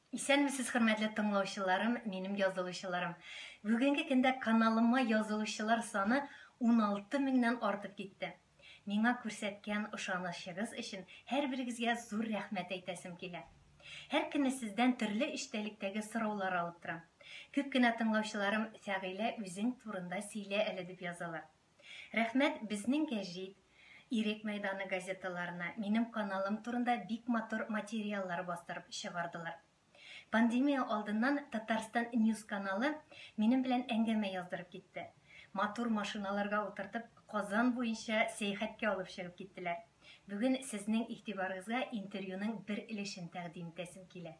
Исәнмесез, хөрмәтле тыңлаучыларым, минем язылучыларым. Бүгенге көндә каналыма язылучылар саны 16 меңнән артып китте. Миңа күрсәткән ышанычыгыз өчен һәрберегезгә зур рәхмәт әйтәсем килә. Һәр көнне сездән төрле эчтәлектәге сораулар алып торам. Күп кенә тыңлаучыларым Сәгыйлә үзең турында сөйлә әле дип язалар. Рәхмәт безнең гәҗит, Ирек мәйданы газеталарына минем каналым турында бик матур материаллар бастырып чыгардылар. Пандемия алдыннан Татарстан News каналы минем белән әңгәмә яздырып китте. Матур машиналарга утыртып, Казан буенча сәяхәткә алып чыгып киттеләр. Бүген сезнең игътибарыгызга интервьюның бер өлешен тәкъдим итәсем килә.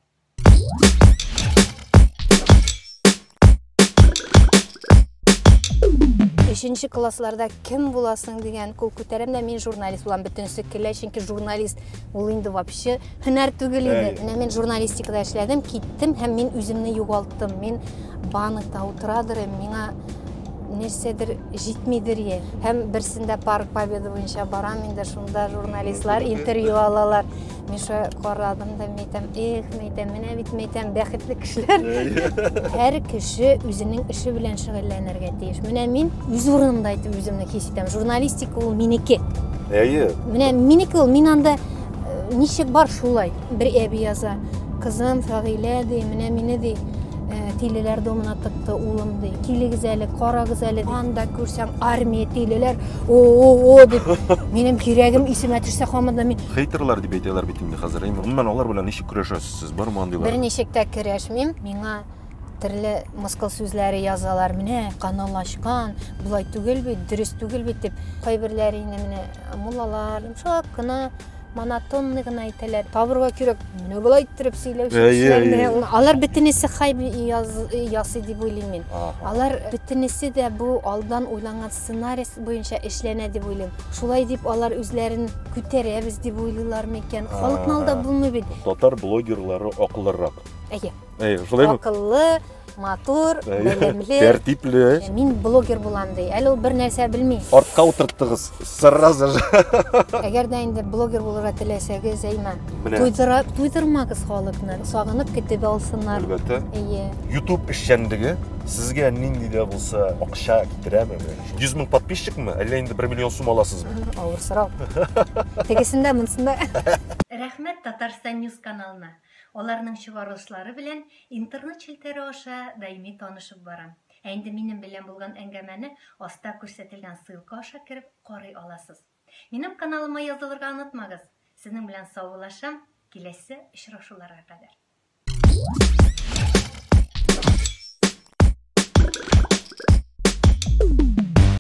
Üçüncü классларда кем буласың дигән кул күтәрәм дә мин журналист булам бөтенесе килә, чөнки журналист ул инде вообще һөнәр түгел иде. Менә мин журналистикада эшләдем, киттем һәм мин үземне югалттым. Мин банкта утырадыр, миңа нәрсәдер җитмидер я. Һәм берсендә Парк Победы буенча барам, инде шунда журналистлар интервью алалар. Мин шуны карадым да мәйтәм, менә бит мәйтәм бәхетле кешеләр. Һәр кеше үзенең эше белән шөгыльләнергә тиеш. Менә мин үз урынымда әйтеп үземне хис итәм. Журналистика ул минеке. Менә минеке ул, мин анда ничек бар шулай. Бер әби яза. Кызым Фагыйлә ди, менә мине ди тилеләр домына тыкты улым ди. Килегез әле, карагыз әле ди. Анда күрсәң армия тилеләр. О дип. Минем кирәгем исемә төшсә хамында мин. Хейтерлар дип әйтәләр бит инде хәзер. Гомумән алар белән ничек көрәшәсез? Бармы андыйлар? Берничек тә көрәшмим. Миңа төрле мыскыл сүзләре язалар. Менә канал ачкан, булай түгел бит, дөрес түгел бит дип. Кайберләре инде менә муллалар, шак кына монотонный гына әйтәләр. Табырга кирәк. Менә булай иттереп сөйләүчеләрне. Алар бөтенесе хайп ясый дип уйлыйм мин. Алар бөтенесе дә бу алдан уйланган сценарий буенча эшләнә дип уйлыйм. Шулай дип алар үзләрен күтәрәбез дип уйлыйлар микән? Халыкны алдап булмый бит. Татар блогерлары акыллырак. Шулаймы? Акыллы, матур, белемле, тәртипле. Мин блогер булам ди. Әле ул бер нәрсә белми. Артка утырттыгыз. Сразу же. Әгәр дә инде блогер булырга теләсәгез, әймә. Туйдырмагыз халыкны. Сагынып көтеп алсыннар. Әлбәттә. YouTube эшчәнлеге сезгә нинди дә булса акча китерәме? 100 мең подписчикмы? Әллә инде 1 миллион сум аласызмы? Авыр сорау. Тегесендә, монсында. Рәхмәт Татарстан News каналына. Аларның чыгарылышлары белән интернет челтәре аша даими танышып барам. Инде минем белән булган әңгәмәне аста күрсәтелгән ссылка аша кирип карый аласыз. Минем каналыма язылырга онытмагыз. Сезнең белән саулашам. Киләсе очрашуларга кадәр.